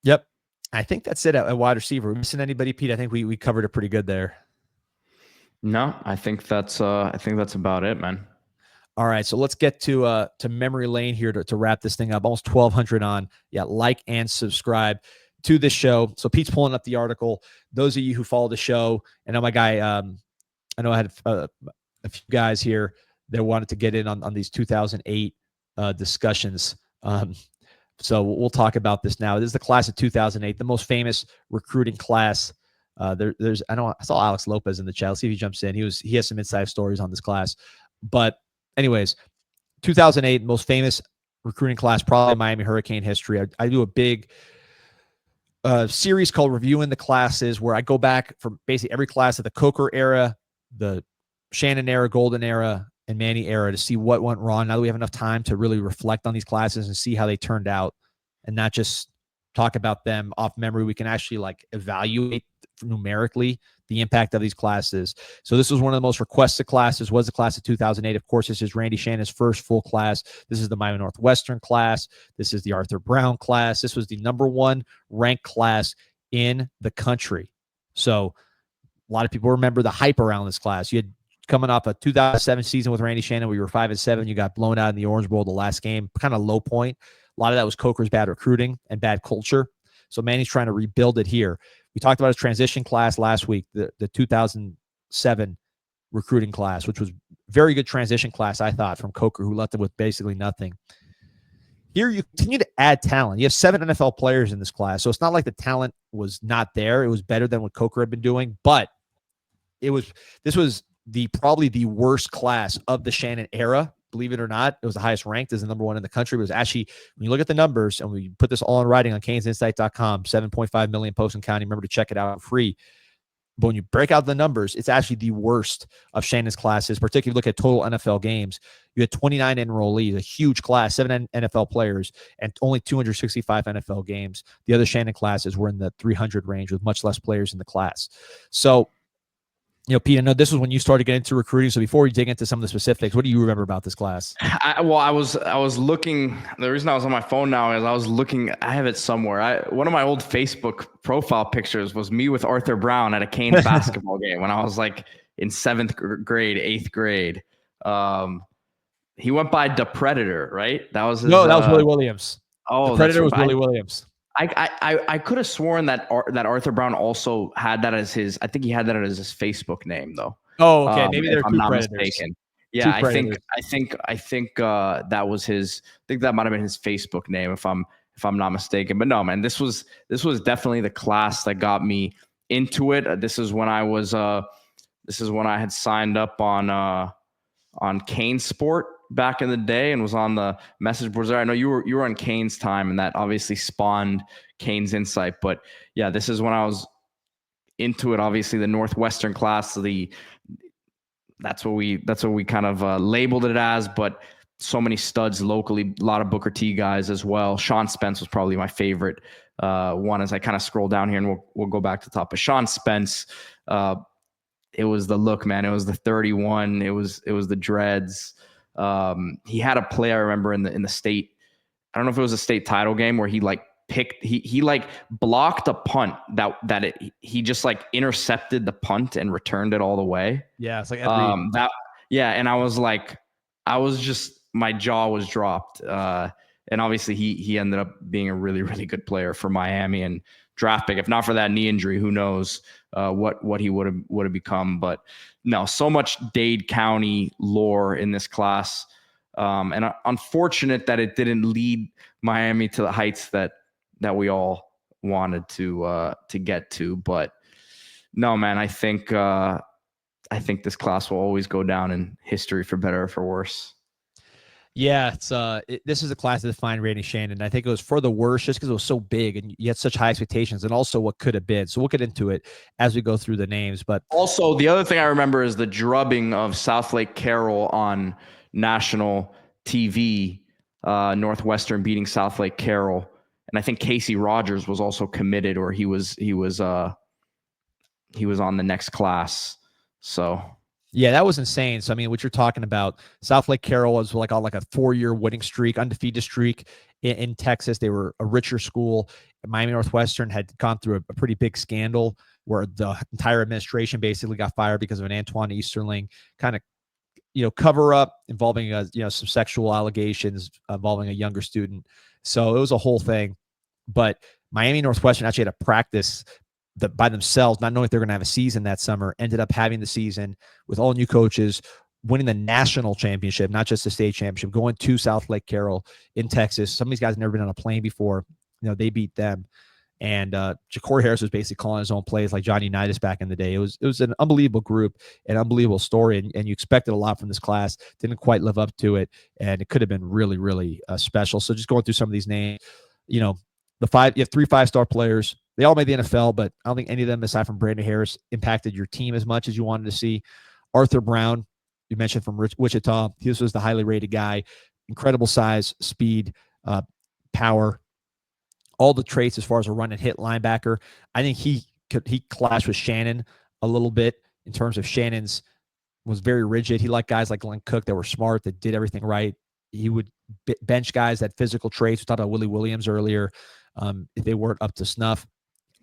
Yep. I think that's it at wide receiver. Missing anybody, Pete? I think we covered it pretty good there. No, I think that's about it, man. All right, so let's get to memory lane here to wrap this thing up. Almost 1,200 on. Yeah, like and subscribe to this show. So Pete's pulling up the article. Those of you who follow the show, I know my guy, I know I had a few guys here that wanted to get in on these 2008 discussions. So we'll talk about this now. This is the class of 2008, the most famous recruiting class. I saw Alex Lopez in the chat. Let's see if he jumps in. He has some inside stories on this class. But anyways, 2008, most famous recruiting class, probably Miami Hurricane history. I do a big series called Reviewing the Classes, where I go back from basically every class of the Coker era, the Shannon era, Golden era, and Manny era to see what went wrong. Now that we have enough time to really reflect on these classes and see how they turned out and not just talk about them off memory, we can actually like evaluate numerically the impact of these classes. So this was one of the most requested classes, was the class of 2008. Of course, this is Randy Shannon's first full class. This is the Miami Northwestern class. This is the Arthur Brown class. This was the #1 ranked class in the country. So a lot of people remember the hype around this class. You had coming off a 2007 season with Randy Shannon, where you were 5-7. You got blown out in the Orange Bowl the last game, kind of low point. A lot of that was Coker's bad recruiting and bad culture. So Manny's trying to rebuild it here. We talked about his transition class last week, the 2007 recruiting class, which was very good transition class, I thought, from Coker, who left him with basically nothing. Here you continue to add talent. You have 7 NFL players in this class, so it's not like the talent was not there. It was better than what Coker had been doing, but this was probably the worst class of the Shannon era. Believe it or not, it was the highest ranked as the #1 in the country. It was actually, when you look at the numbers, and we put this all in writing on CanesInsight.com, 7.5 million posts and counting. Remember to check it out for free. But when you break out the numbers, it's actually the worst of Shannon's classes, particularly if you look at total NFL games. You had 29 enrollees, a huge class, 7 NFL players, and only 265 NFL games. The other Shannon classes were in the 300 range with much less players in the class. So, Pete, I know this was when you started getting into recruiting. So before we dig into some of the specifics, what do you remember about this class? I was looking. The reason I was on my phone now is I was looking. I have it somewhere. One of my old Facebook profile pictures was me with Arthur Brown at a Canes basketball game when I was like in 7th grade, 8th grade. He went by the Predator, right? That was that was Willie Williams. Oh, the Predator was Willie Williams. I could have sworn that Arthur Brown also had that as his. I think he had that as his Facebook name, though. Oh, okay. Maybe they're two Predators. Mistaken. Yeah, I think that was his. I think that might have been his Facebook name, if I'm not mistaken. But no, man, this was definitely the class that got me into it. This is when I had signed up on CaneSport back in the day and was on the message boards there. I know you were on Canes time, and that obviously spawned CanesInSight. But yeah, this is when I was into it. Obviously, the Northwestern class, that's what we kind of labeled it as. But so many studs locally, a lot of Booker T guys as well. Sean Spence was probably my favorite one as I kind of scroll down here, and we'll go back to the top. But Sean Spence, it was the look, man. It was the 31. It was the dreads. He had a play I remember in the state. I don't know if it was a state title game where he blocked a punt he just like intercepted the punt and returned it all the way. Yeah, it's like and I was just, my jaw was dropped. And obviously he ended up being a really, really good player for Miami and draft pick. If not for that knee injury, who knows what he would have become. But no, so much Dade County lore in this class. And unfortunate that it didn't lead Miami to the heights that we all wanted to get to. But no, man, I think this class will always go down in history for better or for worse. Yeah, this is a class that defined Randy Shannon. I think it was for the worse just because it was so big and you had such high expectations, and also what could have been. So we'll get into it as we go through the names. But also, the other thing I remember is the drubbing of Southlake Carroll on national TV, Northwestern beating Southlake Carroll. And I think Casey Rogers was also committed, or he was on the next class. So Yeah, that was insane. So, I mean, what you're talking about, South Lake Carroll was like on like a 4-year winning streak, undefeated streak in Texas. They were a richer school. Miami Northwestern had gone through a pretty big scandal where the entire administration basically got fired because of an Antoine Easterling kind of, cover up involving, some sexual allegations involving a younger student. So it was a whole thing. But Miami Northwestern actually had a practice by themselves, not knowing if they're going to have a season that summer, ended up having the season with all new coaches, winning the national championship, not just the state championship, going to South Lake Carroll in Texas. Some of these guys have never been on a plane before. They beat them. And Ja'Cory Harris was basically calling his own plays like Johnny Unitas back in the day. It was an unbelievable group, an unbelievable story, and you expected a lot from this class. Didn't quite live up to it, and it could have been really, really special. So just going through some of these names, you have 3 5-star players. They all made the NFL, but I don't think any of them, aside from Brandon Harris, impacted your team as much as you wanted to see. Arthur Brown, you mentioned from Wichita. This was the highly rated guy. Incredible size, speed, power, all the traits as far as a run and hit linebacker. I think he clashed with Shannon a little bit in terms of Shannon's was very rigid. He liked guys like Glenn Cook that were smart, that did everything right. He would bench guys that physical traits. We talked about Willie Williams earlier. If they weren't up to snuff.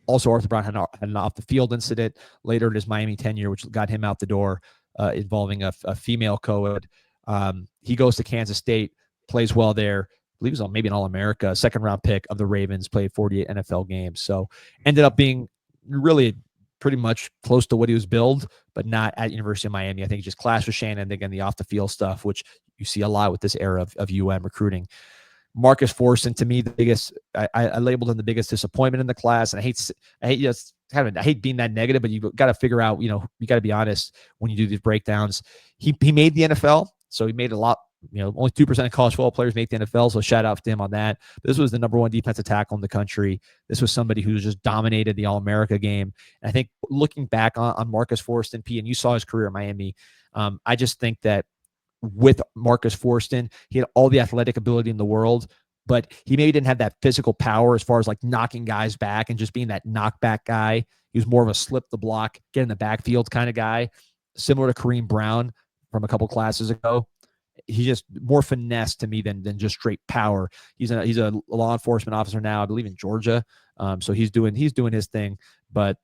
Also, Arthur Brown had an off-the-field incident later in his Miami tenure, which got him out the door, involving a female co-ed. He goes to Kansas State, plays well there. I believe he was maybe an All-America, second-round pick of the Ravens, played 48 NFL games. So ended up being really pretty much close to what he was billed, but not at University of Miami. I think he just clashed with Shannon, again, the off-the-field stuff, which you see a lot with this era of recruiting. Marcus Forston, to me, the biggest, I labeled him the biggest disappointment in the class. And I hate being that negative, but you've got to figure out, you got to be honest when you do these breakdowns. He made the NFL, so he made a lot, only 2% of college football players make the NFL. So shout out to him on that. This was the number 1 defensive tackle in the country. This was somebody who just dominated the All-America game. And I think looking back on Marcus Forston, P, and you saw his career at Miami, I just think that with Marcus Forston, he had all the athletic ability in the world, but he maybe didn't have that physical power as far as like knocking guys back and just being that knockback guy. He was more of a slip the block, get in the backfield kind of guy, similar to Kareem Brown from a couple classes ago. He's just more finesse to me than just straight power. He's a law enforcement officer now, I believe in Georgia. So he's doing his thing, but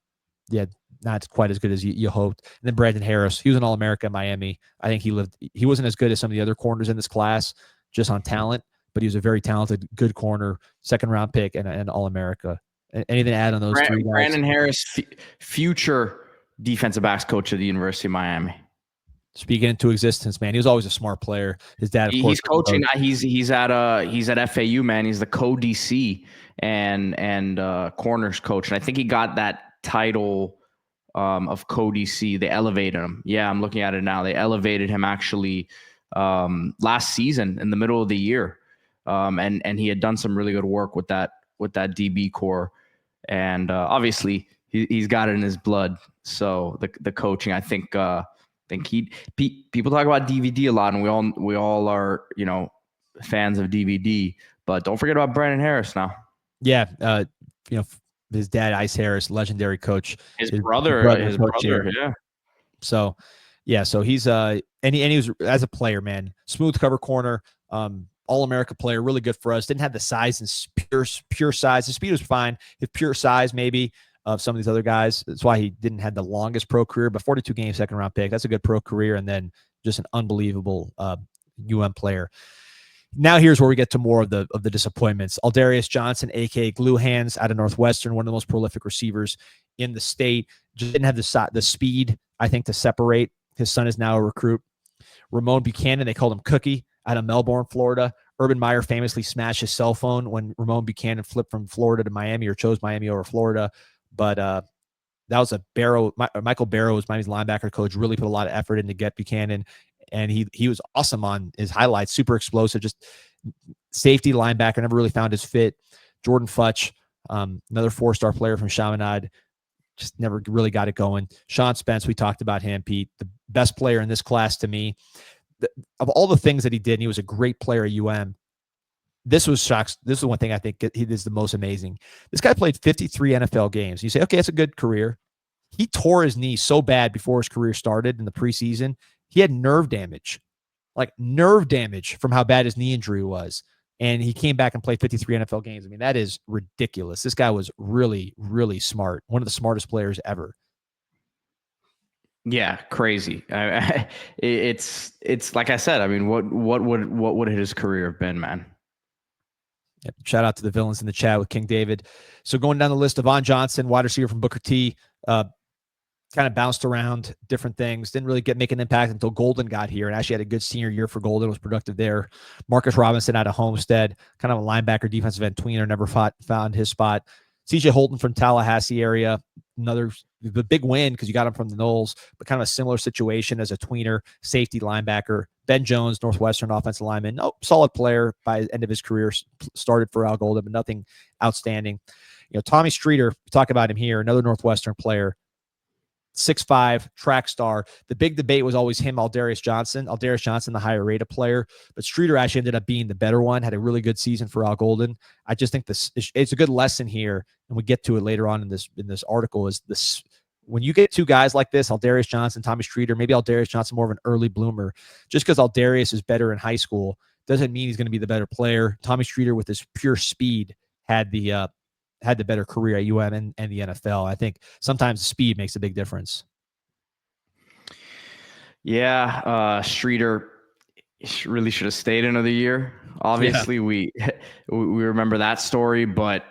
yeah, not quite as good as you hoped. And then Brandon Harris, he was an All-America in Miami. I think he wasn't as good as some of the other corners in this class just on talent, but he was a very talented, good corner, second-round pick, and an All-America. Anything to add on those 3 guys? Brandon Harris, future defensive backs coach of the University of Miami. Speaking into existence, man. He was always a smart player. His dad, of course, he's coaching. He's at FAU, man. He's the co-DC and corners coach, and I think he got that title of co-DC. They elevated him. Yeah, I'm looking at it now. They elevated him actually last season in the middle of the year, and he had done some really good work with that DB core, and obviously he's got it in his blood. So the coaching, I think people talk about DVD a lot, and we all are fans of DVD, but don't forget about Brandon Harris now. Yeah, his dad, Ice Harris, legendary coach. His brother, yeah. So, yeah, so he's and he was, as a player, man, smooth cover corner, All-America player, really good for us. Didn't have the size and pure size. His speed was fine. His pure size, maybe, of some of these other guys. That's why he didn't have the longest pro career, but 42 game second-round pick. That's a good pro career, and then just an unbelievable player. Now here's where we get to more of the disappointments. Aldarius Johnson, a.k.a. Glue Hands, out of Northwestern, one of the most prolific receivers in the state. Just didn't have the speed, I think, to separate. His son is now a recruit. Ramon Buchanan, they called him Cookie, out of Melbourne, Florida. Urban Meyer famously smashed his cell phone when Ramon Buchanan flipped from Florida to Miami, or chose Miami over Florida. But that was a Barrow. Michael Barrow was Miami's linebacker coach, really put a lot of effort in to get Buchanan. And he was awesome on his highlights, super explosive, just safety linebacker, never really found his fit. Jordan Futch, another 4-star player from Chaminade, just never really got it going. Sean Spence, we talked about him, Pete, the best player in this class to me. Of all the things that he did, and he was a great player at UM, this was shocks. This is one thing I think he is the most amazing. This guy played 53 NFL games. You say, okay, that's a good career. He tore his knee so bad before his career started in the preseason. He had nerve damage from how bad his knee injury was. And he came back and played 53 NFL games. I mean, that is ridiculous. This guy was really, really smart. One of the smartest players ever. Yeah, crazy. It's like I said. I mean, what would his career have been, man? Yep. Shout out to the villains in the chat with King David. So going down the list, Devon Johnson, wide receiver from Booker T, kind of bounced around different things. Didn't really make an impact until Golden got here, and actually had a good senior year for Golden. Was productive there. Marcus Robinson out of Homestead, kind of a linebacker, defensive end tweener, never found his spot. CJ Holton from Tallahassee area, the big win because you got him from the Knolls, but kind of a similar situation as a tweener, safety, linebacker. Ben Jones, Northwestern offensive lineman, solid player by the end of his career, started for Al Golden, but nothing outstanding. Tommy Streeter, we talk about him here, another Northwestern player. 6'5", track star. The big debate was always him, Aldarius Johnson, the higher rated player, but Streeter actually ended up being the better one, had a really good season for Al Golden. I just think it's a good lesson here, and we get to it later on in this article, is this: when you get two guys like this, Aldarius Johnson, Tommy Streeter, maybe Aldarius Johnson more of an early bloomer, just because Aldarius is better in high school doesn't mean he's going to be the better player. Tommy Streeter, with his pure speed, had the better career at UM and the NFL. I think sometimes speed makes a big difference. Yeah, Streeter really should have stayed another year. Obviously, we remember that story, but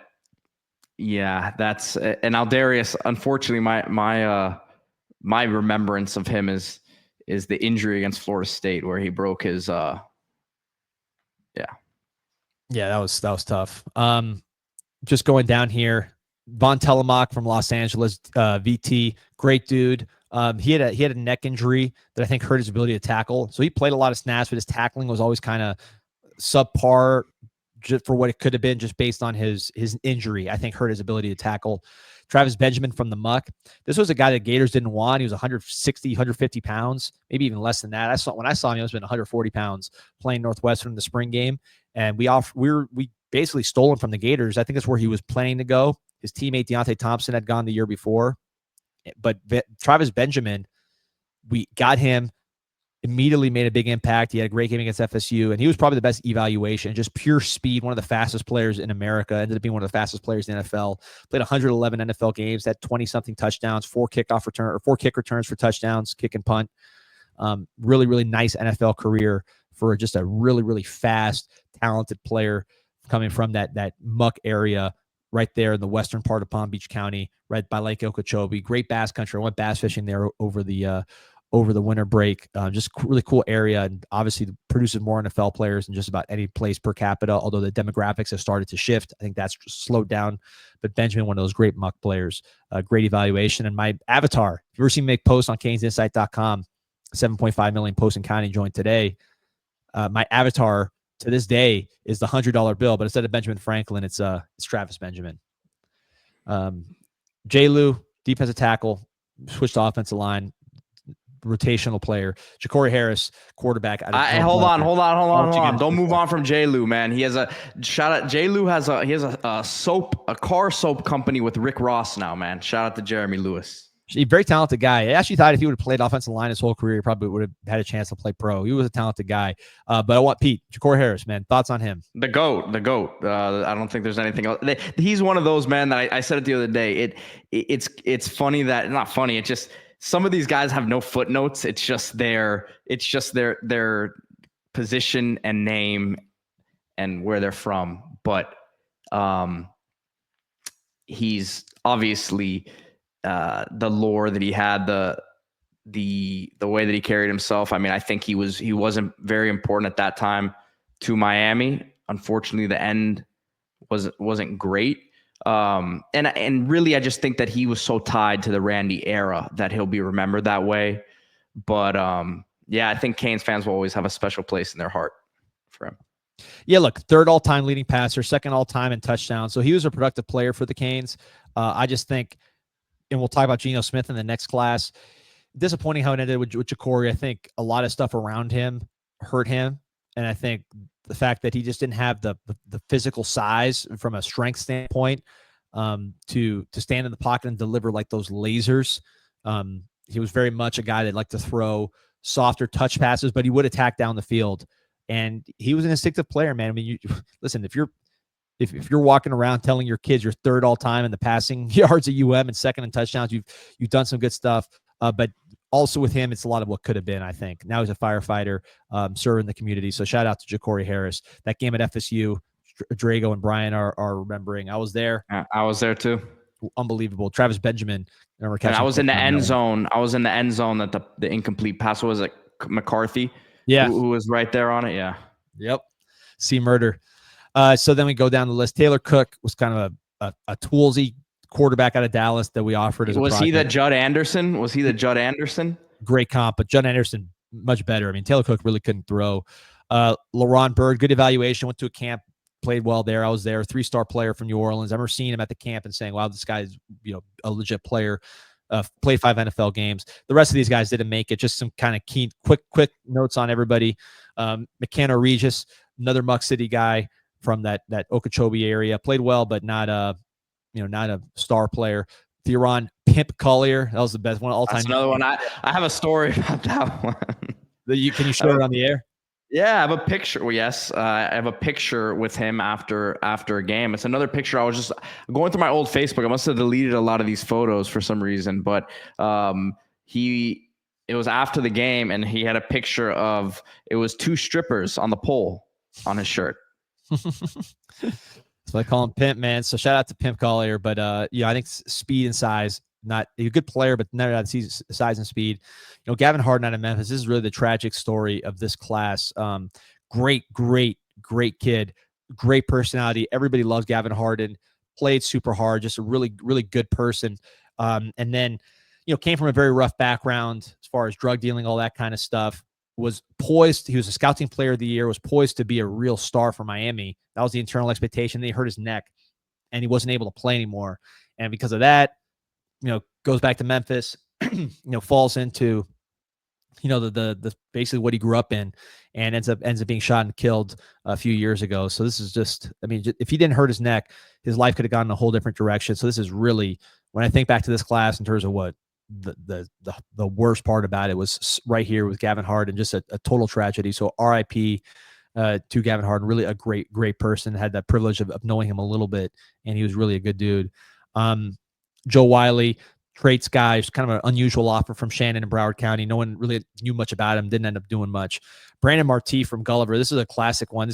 yeah, that's and Aldarius. Unfortunately, my remembrance of him is the injury against Florida State where he broke his. That was tough. Just going down here, Von Telemark from Los Angeles, VT, great dude. He had a neck injury that I think hurt his ability to tackle. So he played a lot of snaps, but his tackling was always kind of subpar just for what it could have been, just based on his injury. I think hurt his ability to tackle. Travis Benjamin from the Muck. This was a guy that Gators didn't want. He was 160, 150 pounds, maybe even less than that. When I saw him, he was been 140 pounds playing Northwestern in the spring game, and we basically stole him from the Gators. I think that's where he was planning to go. His teammate Deontay Thompson had gone the year before, but Travis Benjamin, we got him, immediately made a big impact. He had a great game against FSU, and he was probably the best evaluation. Just pure speed, one of the fastest players in America, ended up being one of the fastest players in the NFL. Played 111 NFL games, had 20-something touchdowns, 4 kick returns for touchdowns, kick and punt. Really, really nice NFL career for just a really, really fast, talented player coming from that Muck area right there in the western part of Palm Beach County, right by Lake Okeechobee. Great bass country. I went bass fishing there over the winter break. Just really cool area, and obviously produces more NFL players than just about any place per capita, although the demographics have started to shift. I think that's just slowed down. But Benjamin, one of those great Muck players, great evaluation. And my avatar, if you've ever seen me make posts on CanesInSight.com, 7.5 million posts and counting joined today. My avatar to this day is the $100 bill, but instead of Benjamin Franklin, it's Travis Benjamin. J. Lou, defensive tackle, switched to offensive line, rotational player. Ja'Cory Harris, quarterback. Hold on. Don't move on from J. Lou, man. He has a shout out. J. Lou has a car soap company with Rick Ross now, man. Shout out to Jeremy Lewis. He's a very talented guy. I actually thought if he would have played offensive line his whole career, he probably would have had a chance to play pro. He was a talented guy. But I want Pete, Ja'Cory Harris, man. Thoughts on him? The GOAT. I don't think there's anything else. He's one of those, man, that I said it the other day. It's funny that, not funny, it's just some of these guys have no footnotes. It's just their position and name and where they're from. But he's obviously the lore that he had, the way that he carried himself. I mean, I think he wasn't very important at that time to Miami. Unfortunately, the end wasn't great. And really, I just think that he was so tied to the Randy era that he'll be remembered that way. But I think Canes fans will always have a special place in their heart for him. Yeah, look, 3rd all-time leading passer, 2nd all-time in touchdowns. So he was a productive player for the Canes. I just think, and we'll talk about Geno Smith in the next class, disappointing how it ended with Ja'Cory. I think a lot of stuff around him hurt him. And I think the fact that he just didn't have the physical size from a strength standpoint to stand in the pocket and deliver like those lasers. He was very much a guy that liked to throw softer touch passes, but he would attack down the field. And he was an instinctive player, man. I mean, listen, if you're walking around telling your kids you're third all time in the passing yards at UM and second in touchdowns, you've done some good stuff. But also with him, it's a lot of what could have been, I think. Now he's a firefighter, serving the community. So shout out to Ja'Cory Harris. That game at FSU, Drago and Brian are remembering. I was there. I was there too. Unbelievable. Travis Benjamin. And I was in the end zone. I was in the end zone that the incomplete pass was like McCarthy. Yeah. Who was right there on it. Yeah. Yep. See murder. So then we go down the list. Taylor Cook was kind of a toolsy quarterback out of Dallas that we offered as a project. Was he the Judd Anderson? Great comp, but Judd Anderson, much better. I mean, Taylor Cook really couldn't throw. LaRon Bird, good evaluation, went to a camp, played well there. I was there, 3-star player from New Orleans. I remember seeing him at the camp and saying, wow, this guy is, a legit player. Played 5 NFL games. The rest of these guys didn't make it. Just some kind of key, quick notes on everybody. McKenna Regis, another Muck City guy from that Okeechobee area, played well, but not a star player. Theron Pimp Collier, that was the best one all time. That's another one. I have a story about that one. Can you show it on the air? Yeah, I have a picture. Well, yes, I have a picture with him after a game. It's another picture. I was just going through my old Facebook. I must have deleted a lot of these photos for some reason, but it was after the game, and he had a picture of, it was 2 strippers on the pole on his shirt. So I call him Pimp, man. So shout out to Pimp Collier, but I think speed and size. Not a good player, but never had size and speed. Gavin Harden out of Memphis. This is really the tragic story of this class. Great kid, great personality. Everybody loves Gavin Harden. Played super hard, just a really, really good person. And then, came from a very rough background as far as drug dealing, all that kind of stuff. Was poised. He was a scouting player of the year. Was poised to be a real star for Miami. That was the internal expectation. Then he hurt his neck, and he wasn't able to play anymore. And because of that, goes back to Memphis, falls into, the basically what he grew up in, and ends up being shot and killed a few years ago. So this is just, I mean, if he didn't hurt his neck, his life could have gone in a whole different direction. So this is really, when I think back to this class in terms of what the worst part about it was right here with Gavin Harden, just a total tragedy. So RIP to Gavin Harden, really a great person. Had that privilege of knowing him a little bit, and he was really a good dude. Joe Wiley, traits guy, kind of an unusual offer from Shannon in Broward County. No one really knew much about him, didn't end up doing much. Brandon Marti from Gulliver. This is a classic one.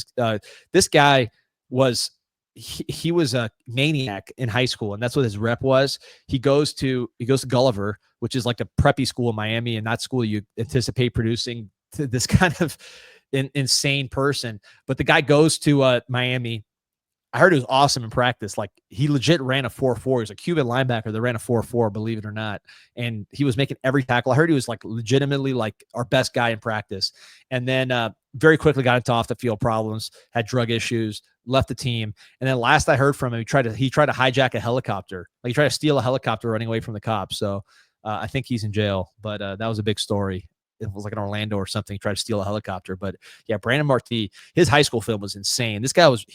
This guy was, he was a maniac in high school, and that's what his rep was. He goes to Gulliver, which is like a preppy school in Miami, and not school you anticipate producing this kind of insane person. But the guy goes to Miami. I heard it was awesome in practice. Like, he legit ran a 4.4. He's a Cuban linebacker that ran a 4.4, believe it or not. And he was making every tackle. I heard he was like legitimately like our best guy in practice. And then very quickly got into off the field problems, had drug issues, left the team. And then last I heard from him, he tried to hijack a helicopter. Like, he tried to steal a helicopter running away from the cops. So I think he's in jail, but that was a big story. It was like in Orlando or something. He tried to steal a helicopter. But yeah, Brandon Marti, his high school film was insane. This guy was,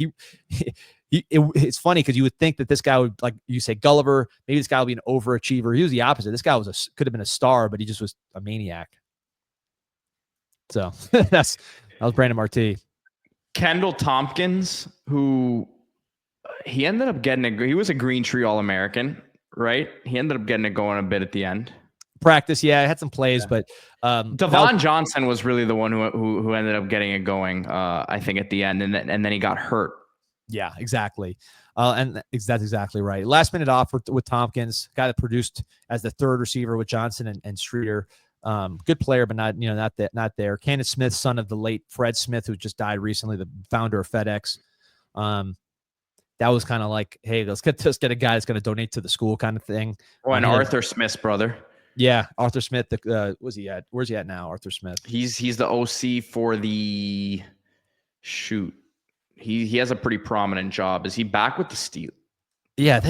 it's funny because you would think that this guy would, like you say, Gulliver, maybe this guy would be an overachiever. He was the opposite. This guy could have been a star, but he just was a maniac. So that was Brandon Marti. Kendall Tompkins, who he ended up getting he was a Green Tree All-American, right? He ended up getting it going a bit at the end. Practice, yeah, I had some plays, but Devon Johnson was really the one who ended up getting it going, I think, at the end, and then he got hurt. Yeah, exactly. And that's exactly right. Last minute offer with Tompkins, guy that produced as the third receiver with Johnson and Streeter. Good player, but not there. Cannon Smith, son of the late Fred Smith, who just died recently, the founder of FedEx. That was kind of like, hey, let's get a guy that's going to donate to the school kind of thing. Oh, and Arthur Smith's brother. Yeah, Arthur Smith. Where's he at now? Arthur Smith. He's the OC for the shoot. He has a pretty prominent job. Is he back with the Steelers? Yeah,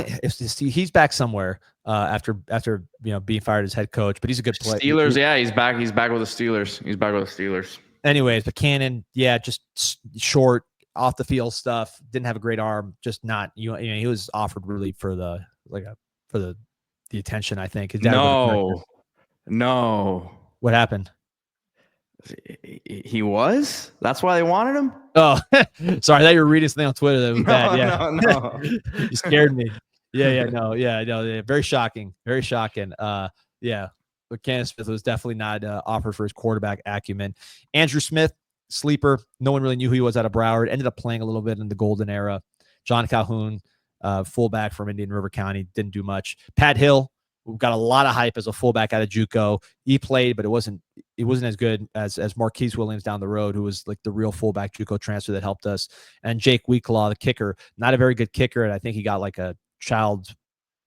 he's back somewhere after being fired as head coach. But he's a good player. Steelers, yeah, he's back. He's back with the Steelers. Anyways, but Cannon, yeah, just short, off the field stuff. Didn't have a great arm. Just not, you know, he was offered really for the attention, I think. His dad No. What happened? He was? That's why they wanted him? Oh, sorry. I thought you were reading something on Twitter that was bad. Yeah. No. You scared me. Yeah. Very shocking. Very shocking. Yeah. But Cannon Smith was definitely not offered for his quarterback acumen. Andrew Smith, sleeper. No one really knew who he was out of Broward. Ended up playing a little bit in the golden era. John Calhoun, fullback from Indian River County, didn't do much. Pat Hill, who got a lot of hype as a fullback out of JUCO. He played, but it wasn't as good as Marquise Williams down the road, who was like the real fullback JUCO transfer that helped us. And Jake Weeklaw, the kicker, not a very good kicker, and I think he got like a child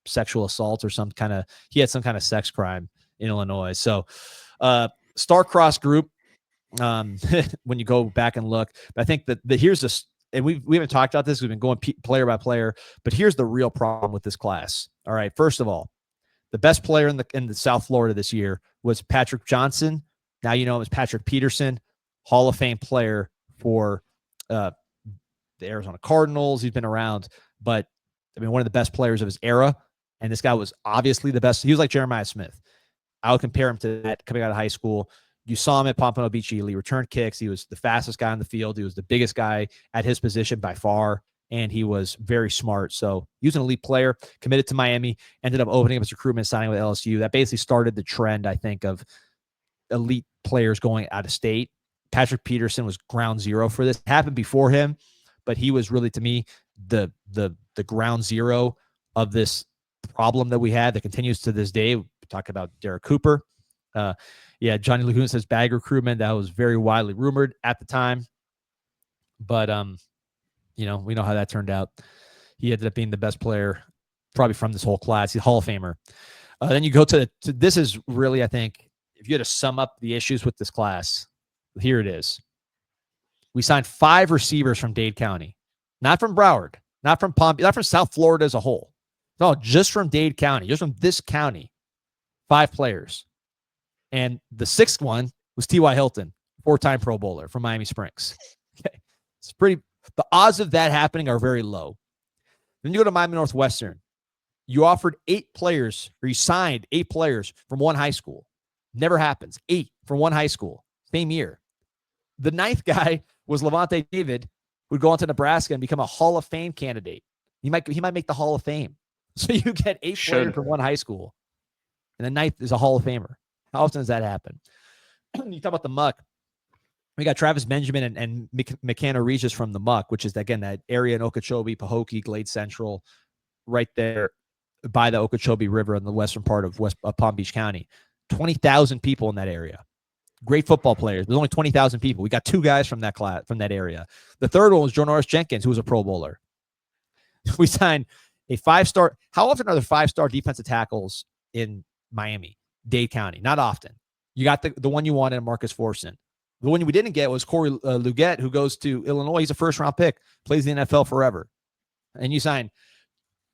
sexual assault or he had some kind of sex crime in Illinois. So star-crossed group when you go back and look. But I think that here's this, and we haven't talked about this. We've been going player by player, but here's the real problem with this class. All right, first of all, the best player in the South Florida this year was Patrick Johnson. Now you know him as Patrick Peterson, Hall of Fame player for the Arizona Cardinals. He's been around, but I mean, one of the best players of his era. And this guy was obviously the best. He was like Jeremiah Smith. I would compare him to that coming out of high school. You saw him at Pompano Beach. He returned kicks. He was the fastest guy on the field. He was the biggest guy at his position by far, and he was very smart. So he was an elite player, committed to Miami, ended up opening up his recruitment, signing with LSU. That basically started the trend, I think, of elite players going out of state. Patrick Peterson was ground zero for this. It happened before him, but he was really, to me, the ground zero of this problem that we had that continues to this day. We talk about Derek Cooper. Johnny Laguna says bag recruitment. That was very widely rumored at the time. But, we know how that turned out. He ended up being the best player probably from this whole class. He's a Hall of Famer. Then you go to this is really, I think, if you had to sum up the issues with this class, here it is. We signed 5 receivers from Dade County, not from Broward, not from Palm, not from South Florida as a whole. No, just from Dade County, just from this county, 5 players. And the 6th one was T.Y. Hilton, 4-time Pro Bowler from Miami Springs. Okay. It's pretty, the odds of that happening are very low. Then you go to Miami Northwestern. You offered 8 players, or you signed 8 players from one high school. Never happens. 8 from one high school, same year. The 9th guy was Levante David, who'd go on to Nebraska and become a Hall of Fame candidate. He might make the Hall of Fame. So you get 8 players from one high school, and the 9th is a Hall of Famer. How often does that happen? You talk about the Muck. We got Travis Benjamin and McKenna Regis from the Muck, which is, again, that area in Okeechobee, Pahokee, Glade Central, right there by the Okeechobee River in the western part of Palm Beach County. 20,000 people in that area. Great football players. There's only 20,000 people. We got 2 guys from that class, from that area. The 3rd one was Joe Norris Jenkins, who was a Pro Bowler. We signed a 5-star. How often are there 5-star defensive tackles in Miami, Dade County? Not often. You got the one you wanted, Marcus Forson. The one we didn't get was Corey Luget, who goes to Illinois. He's a 1st-round pick, plays in the NFL forever. And you signed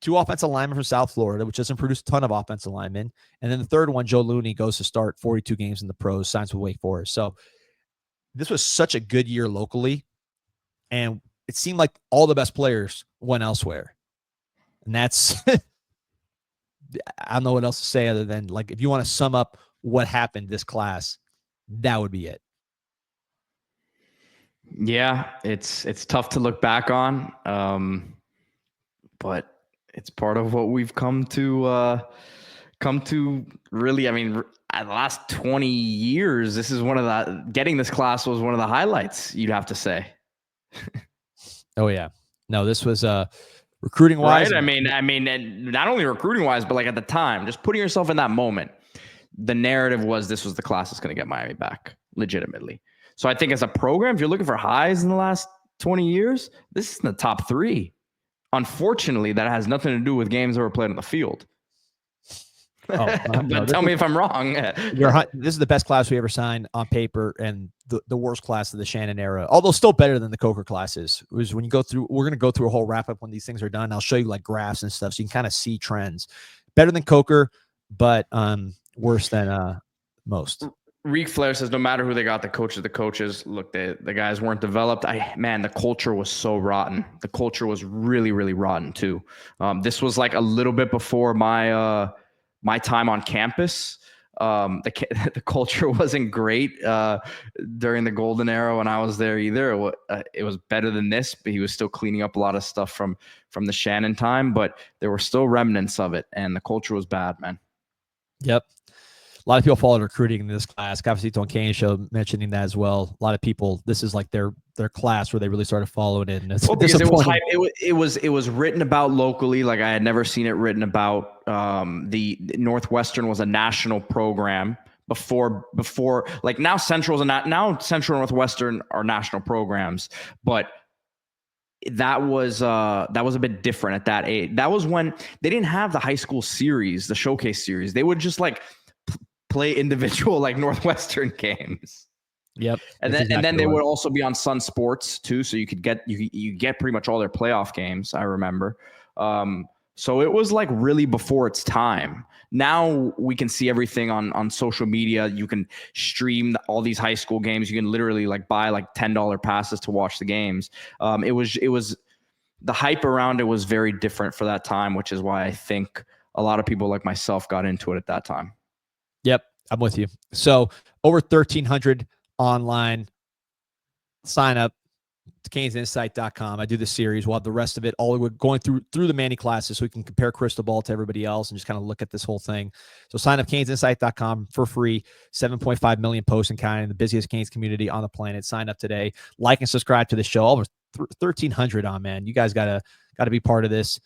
2 offensive linemen from South Florida, which doesn't produce a ton of offensive linemen. And then the 3rd one, Joe Looney, goes to start 42 games in the pros, signs with Wake Forest. So this was such a good year locally. And it seemed like all the best players went elsewhere. And that's, I don't know what else to say other than, like, if you want to sum up what happened this class, that would be it. Yeah, it's tough to look back on, but it's part of what we've come to really. I mean, the last 20 years, this is getting this class was one of the highlights, you'd have to say. Oh yeah, no, this was recruiting wise. Right? I mean, and not only recruiting wise, but like at the time, just putting yourself in that moment. The narrative was this was the class that's going to get Miami back legitimately. So I think as a program, if you're looking for highs in the last 20 years, this is in the top 3. Unfortunately, that has nothing to do with games that were played on the field. But tell me if I'm wrong. This is the best class we ever signed on paper, and the worst class of the Shannon era, although still better than the Coker classes. It was when you go through, we're going to go through a whole wrap up when these things are done. I'll show you like graphs and stuff so you can kind of see trends. Better than Coker, but worse than most. Ric Flair says, no matter who they got, the coaches. Look, the guys weren't developed. Man, the culture was so rotten. The culture was really, really rotten too. This was like a little bit before my time on campus. The culture wasn't great during the golden era when I was there either. It was better than this, but he was still cleaning up a lot of stuff from the Shannon time, but there were still remnants of it, and the culture was bad, man. Yep. A lot of people followed recruiting in this class. Cafecito on Kane show mentioning that as well. A lot of people, this is like their class where they really started following it. And it's because it was written about locally. Like I had never seen it written about. The Northwestern was a national program before like now Central Northwestern are national programs, but that was a bit different at that age. That was when they didn't have the high school series, the showcase series. They would just like play individual like Northwestern games. Yep. And then they would also be on Sun Sports too, so you could get you get pretty much all their playoff games, I remember. So it was like really before its time. Now we can see everything on social media. You can stream all these high school games. You can literally like buy like $10 passes to watch the games. It was the hype around it was very different for that time, which is why I think a lot of people like myself got into it at that time. Yep, I'm with you. So over 1,300 online. Sign up to CanesInSight.com. I do the series. We'll have the rest of it all going through the Manny classes so we can compare crystal ball to everybody else and just kind of look at this whole thing. So sign up CanesInSight.com for free. 7.5 million posts and counting, the busiest Canes community on the planet. Sign up today. Like and subscribe to the show. Over 1,300 on, man. You guys gotta be part of this.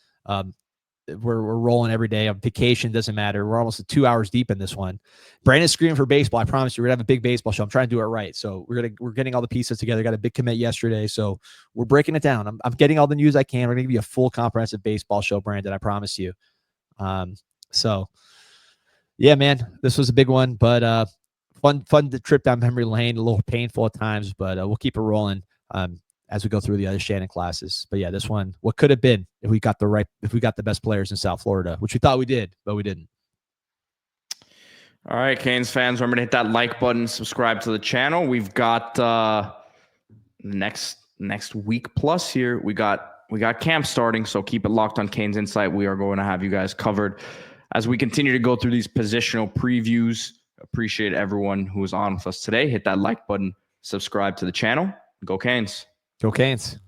We're rolling every day. On vacation, doesn't matter. We're almost 2 hours deep in this one. Brandon's screaming for baseball. I promise you, we're gonna have a big baseball show. I'm trying to do it right. So we're getting all the pieces together. Got a big commit yesterday, so we're breaking it down. I'm getting all the news I can. We're gonna give you a full comprehensive baseball show, Brandon. I promise you. So yeah, man, this was a big one, but fun to trip down memory lane. A little painful at times, but we'll keep it rolling. As we go through the other Shannon classes. But yeah, this one, what could have been if we got the best players in South Florida, which we thought we did, but we didn't. All right, Canes fans, remember to hit that like button, subscribe to the channel. We've got next week plus here. We got camp starting, so keep it locked on CanesInSight. We are going to have you guys covered as we continue to go through these positional previews. Appreciate everyone who is on with us today. Hit that like button, subscribe to the channel. Go Canes. Go Canes.